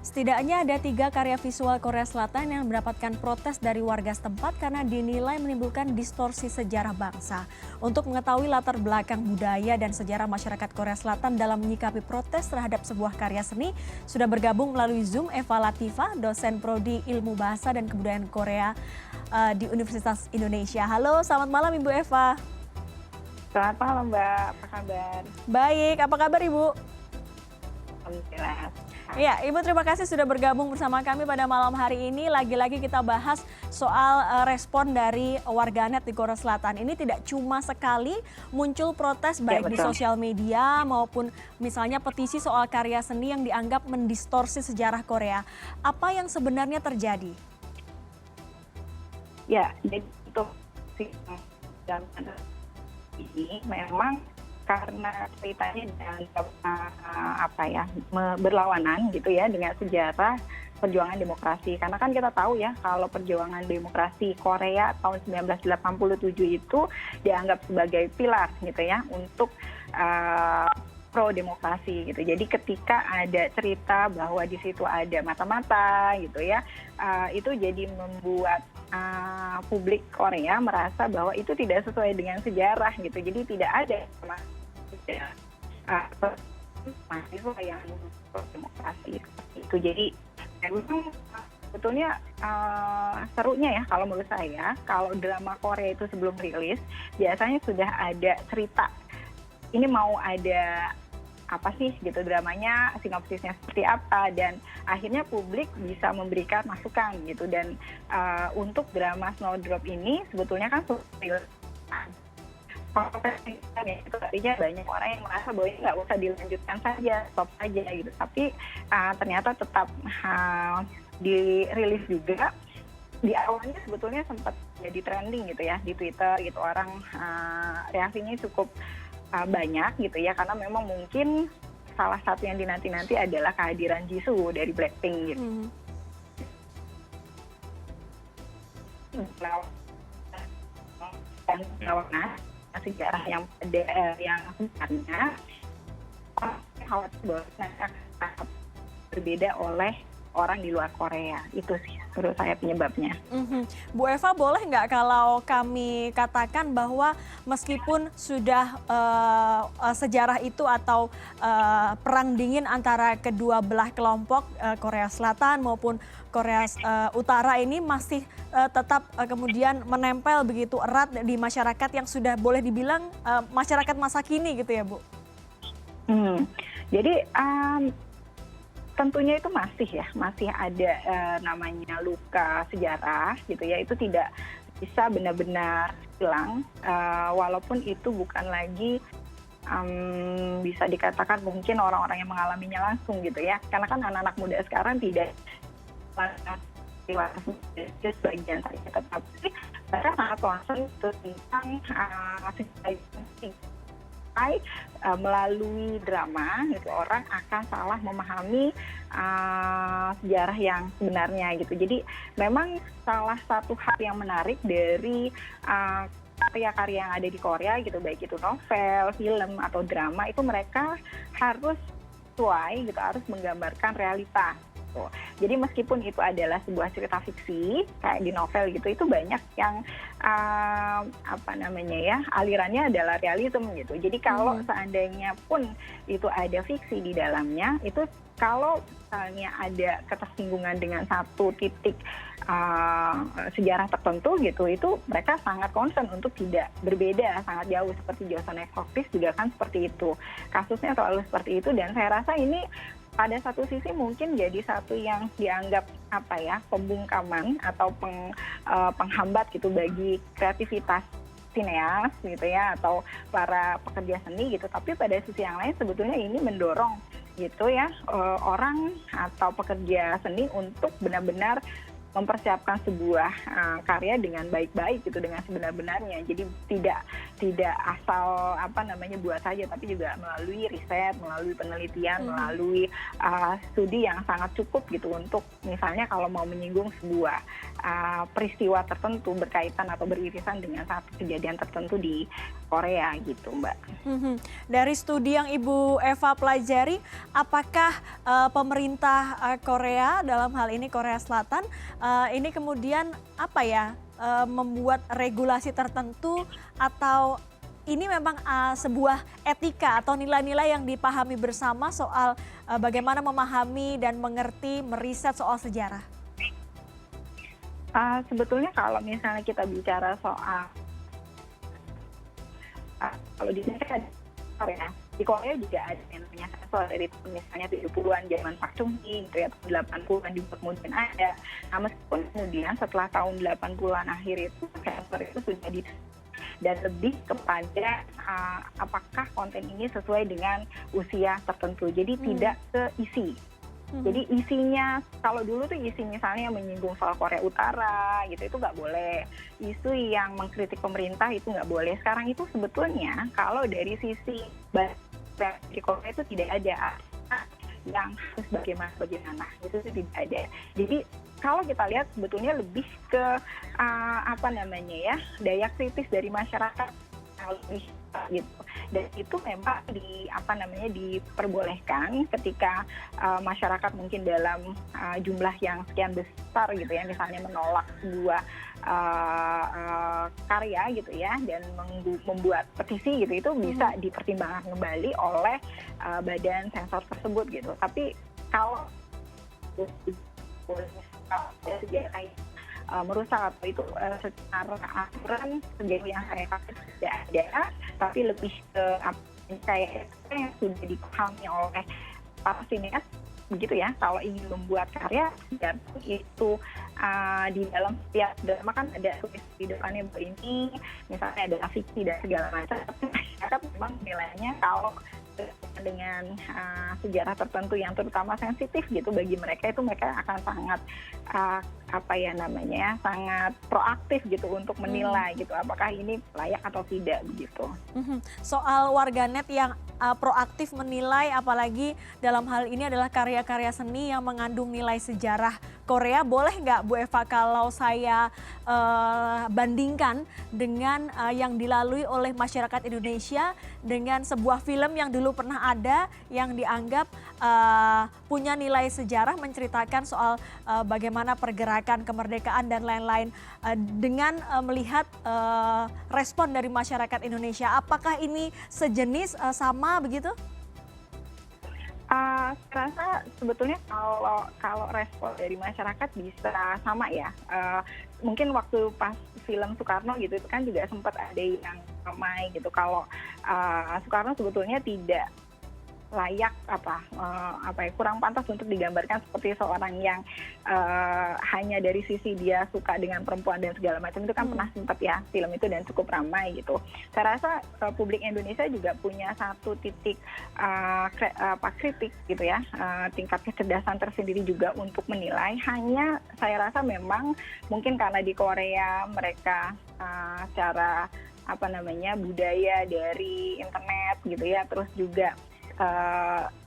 Setidaknya ada 3 karya visual Korea Selatan yang mendapatkan protes dari warga setempat karena dinilai menimbulkan distorsi sejarah bangsa. Untuk mengetahui latar belakang budaya dan sejarah masyarakat Korea Selatan dalam menyikapi protes terhadap sebuah karya seni, sudah bergabung melalui Zoom Eva Latifah, dosen Prodi Ilmu Bahasa dan Kebudayaan Korea di Universitas Indonesia. Halo, selamat malam Ibu Eva. Selamat malam Mbak, apa kabar? Baik, apa kabar Ibu? Alhamdulillah. Ya, Ibu terima kasih sudah bergabung bersama kami pada malam hari ini. Lagi-lagi kita bahas soal respon dari warganet di Korea Selatan. Ini tidak cuma sekali muncul protes baik di sosial media maupun misalnya petisi soal karya seni yang dianggap mendistorsi sejarah Korea. Apa yang sebenarnya terjadi? Ya, jadi untuk ini memang karena ceritanya dianggap berlawanan gitu ya dengan sejarah perjuangan demokrasi. Karena kan kita tahu ya kalau perjuangan demokrasi Korea tahun 1987 itu dianggap sebagai pilar gitu ya untuk pro demokrasi gitu. Jadi ketika ada cerita bahwa di situ ada mata-mata gitu ya, itu jadi membuat publik Korea merasa bahwa itu tidak sesuai dengan sejarah gitu. Jadi tidak ada mahasiswa yang pro demokrasi seperti itu. Jadi memang sebetulnya serunya ya kalau menurut saya, kalau drama Korea itu sebelum rilis biasanya sudah ada cerita. Ini mau ada apa sih gitu dramanya, sinopsisnya seperti apa, dan akhirnya publik bisa memberikan masukan gitu. Dan untuk drama Snowdrop ini sebetulnya kan itu artinya banyak orang yang merasa bahwa ini nggak usah dilanjutkan saja, stop saja gitu. Tapi ternyata tetap dirilis juga. Di awalnya sebetulnya sempat jadi trending gitu ya di Twitter gitu, orang reaksinya cukup banyak gitu ya, karena memang mungkin salah satu yang dinanti-nanti adalah kehadiran Jisoo dari Blackpink gitu. Dan sejarah yang sebenarnya khawatir bahwa berbeda oleh orang di luar Korea. Itu sih menurut saya penyebabnya. Bu Eva, boleh nggak kalau kami katakan bahwa meskipun sudah sejarah itu atau perang dingin antara kedua belah kelompok Korea Selatan maupun Korea Utara ini masih tetap kemudian menempel begitu erat di masyarakat yang sudah boleh dibilang masyarakat masa kini gitu ya Bu? Jadi tentunya itu masih ada namanya luka sejarah gitu ya, itu tidak bisa benar-benar hilang, walaupun itu bukan lagi bisa dikatakan mungkin orang-orang yang mengalaminya langsung gitu ya, karena kan anak-anak muda sekarang tidak sebagian saja, tetapi mereka sangat concern itu tentang sejarah. Melalui drama gitu orang akan salah memahami sejarah yang sebenarnya gitu. Jadi memang salah satu hal yang menarik dari karya-karya yang ada di Korea gitu, baik itu novel, film atau drama, itu mereka harus sesuai gitu, harus menggambarkan realita. Jadi meskipun itu adalah sebuah cerita fiksi kayak di novel gitu, itu banyak yang alirannya adalah realisme gitu. Jadi kalau seandainya pun itu ada fiksi di dalamnya, itu kalau misalnya ada ketersinggungan dengan satu titik sejarah tertentu gitu, itu mereka sangat concern untuk tidak berbeda, sangat jauh. Seperti Joseon Exorcist juga kan seperti itu, kasusnya selalu seperti itu. Dan saya rasa ini pada satu sisi mungkin jadi satu yang dianggap pembungkaman atau penghambat gitu bagi kreativitas sineas gitu ya, atau para pekerja seni gitu. Tapi pada sisi yang lain sebetulnya ini mendorong gitu ya orang atau pekerja seni untuk benar-benar mempersiapkan sebuah karya dengan baik-baik gitu, dengan sebenar-benarnya. Jadi tidak asal buat saja, tapi juga melalui riset, melalui penelitian, melalui studi yang sangat cukup gitu, untuk misalnya kalau mau menyinggung sebuah peristiwa tertentu berkaitan atau beririsan dengan satu kejadian tertentu di Korea gitu, Mbak. Dari studi yang Ibu Eva pelajari, apakah pemerintah Korea, dalam hal ini Korea Selatan, ini kemudian apa ya, membuat regulasi tertentu, atau ini memang sebuah etika atau nilai-nilai yang dipahami bersama soal bagaimana memahami dan mengerti, meriset soal sejarah? Sebetulnya kalau misalnya kita bicara soal kalau di sini kan ada Korea. Di Korea juga ada yang namanya sensor dari misalnya 70-an zaman Pak Chung Hee gitu ya, 80-an juga kemudian ada. Nah, meskipun kemudian setelah tahun 80-an akhir itu sensor itu sudah dan lebih kepada apakah konten ini sesuai dengan usia tertentu. Jadi tidak ke isi. Jadi isinya, kalau dulu tuh isi misalnya menyinggung soal Korea Utara gitu, itu nggak boleh. Isu yang mengkritik pemerintah itu nggak boleh. Sekarang itu sebetulnya kalau dari sisi di Korea itu tidak ada yang harus bagaimana itu tidak ada. Jadi kalau kita lihat sebetulnya lebih ke daya kritis dari masyarakat lebih gitu. Dan itu memang diperbolehkan ketika masyarakat mungkin dalam jumlah yang sekian besar gitu ya, misalnya menolak sebuah karya gitu ya, dan membuat petisi gitu, itu bisa dipertimbangkan kembali oleh badan sensor tersebut gitu. Tapi kalau sejarah merusak atau itu secara aturan sejauh yang saya katakan tidak ada, tapi lebih ke yang sudah dipahami oleh para sineas begitu ya. Kalau ingin membuat karya, dan itu di dalam setiap drama kan ada tulis di depannya ini misalnya ada fiksi dan segala macam, tapi masyarakat memang nilainya kalau dengan sejarah tertentu yang terutama sensitif gitu bagi mereka, itu mereka akan sangat sangat proaktif gitu untuk menilai gitu apakah ini layak atau tidak begitu. Soal warganet yang proaktif menilai, apalagi dalam hal ini adalah karya-karya seni yang mengandung nilai sejarah Korea, boleh nggak Bu Eva kalau saya bandingkan dengan yang dilalui oleh masyarakat Indonesia dengan sebuah film yang dulu pernah ada yang dianggap punya nilai sejarah, menceritakan soal bagaimana pergerakan kemerdekaan dan lain-lain, dengan melihat respon dari masyarakat Indonesia. Apakah ini sejenis, sama begitu? Saya rasa sebetulnya kalau respon dari masyarakat bisa sama ya. Mungkin waktu pas film Soekarno gitu itu kan juga sempat ada yang ramai gitu. Kalau Soekarno sebetulnya tidak layak kurang pantas untuk digambarkan seperti seorang yang hanya dari sisi dia suka dengan perempuan dan segala macam. Itu kan pernah sempat ya film itu dan cukup ramai gitu. Saya rasa publik Indonesia juga punya satu titik kritik gitu ya, tingkat kecerdasan tersendiri juga untuk menilai. Hanya saya rasa memang mungkin karena di Korea mereka secara budaya dari internet gitu ya, terus juga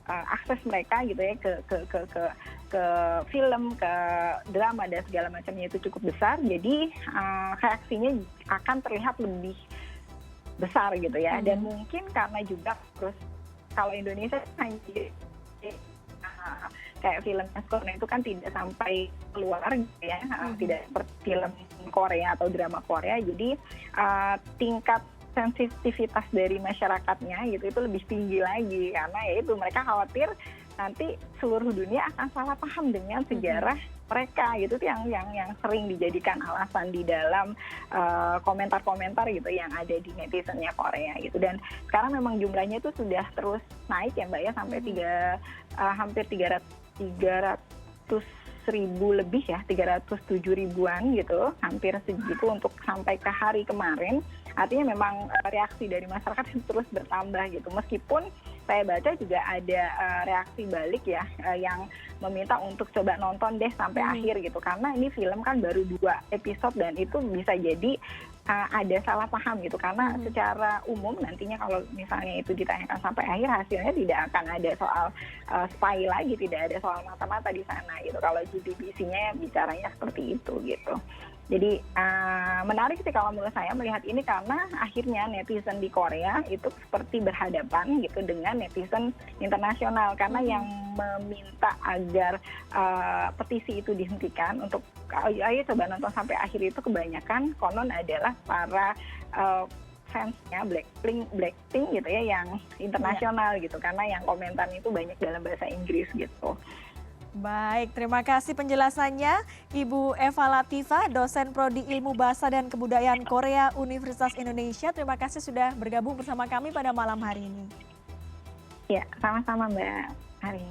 akses mereka gitu ya ke film, ke drama dan segala macamnya itu cukup besar, jadi reaksinya akan terlihat lebih besar gitu ya. Dan mungkin karena juga terus kalau Indonesia hanya kayak film Korea itu kan tidak sampai keluar gitu ya, tidak seperti film Korea atau drama Korea, jadi tingkat sensitivitas dari masyarakatnya gitu itu lebih tinggi lagi, karena ya itu mereka khawatir nanti seluruh dunia akan salah paham dengan sejarah mereka gitu, itu yang sering dijadikan alasan di dalam komentar-komentar gitu yang ada di netizennya Korea gitu. Dan sekarang memang jumlahnya itu sudah terus naik ya Mbak ya, sampai hampir 300 ribu lebih ya, 307 ribuan gitu, hampir segitu untuk sampai ke hari kemarin. Artinya memang reaksi dari masyarakat terus bertambah gitu. Meskipun saya baca juga ada reaksi balik ya, yang meminta untuk coba nonton deh sampai akhir gitu. Karena ini film kan baru 2 episode dan itu bisa jadi ada salah paham gitu, karena secara umum nantinya kalau misalnya itu ditanyakan sampai akhir, hasilnya tidak akan ada soal spy lagi, tidak ada soal mata-mata di sana gitu. Kalau GBBC-nya bicaranya seperti itu gitu. Jadi menarik sih kalau menurut saya melihat ini, karena akhirnya netizen di Korea itu seperti berhadapan gitu dengan netizen internasional, karena yang meminta agar petisi itu dihentikan untuk ayo coba nonton sampai akhir itu kebanyakan konon adalah para fansnya Blackpink gitu ya, yang internasional gitu, karena yang komentar itu banyak dalam bahasa Inggris gitu. Baik, terima kasih penjelasannya Ibu Eva Latifah, dosen Prodi Ilmu Bahasa dan Kebudayaan Korea Universitas Indonesia. Terima kasih sudah bergabung bersama kami pada malam hari ini. Ya, sama-sama Mbak Hari.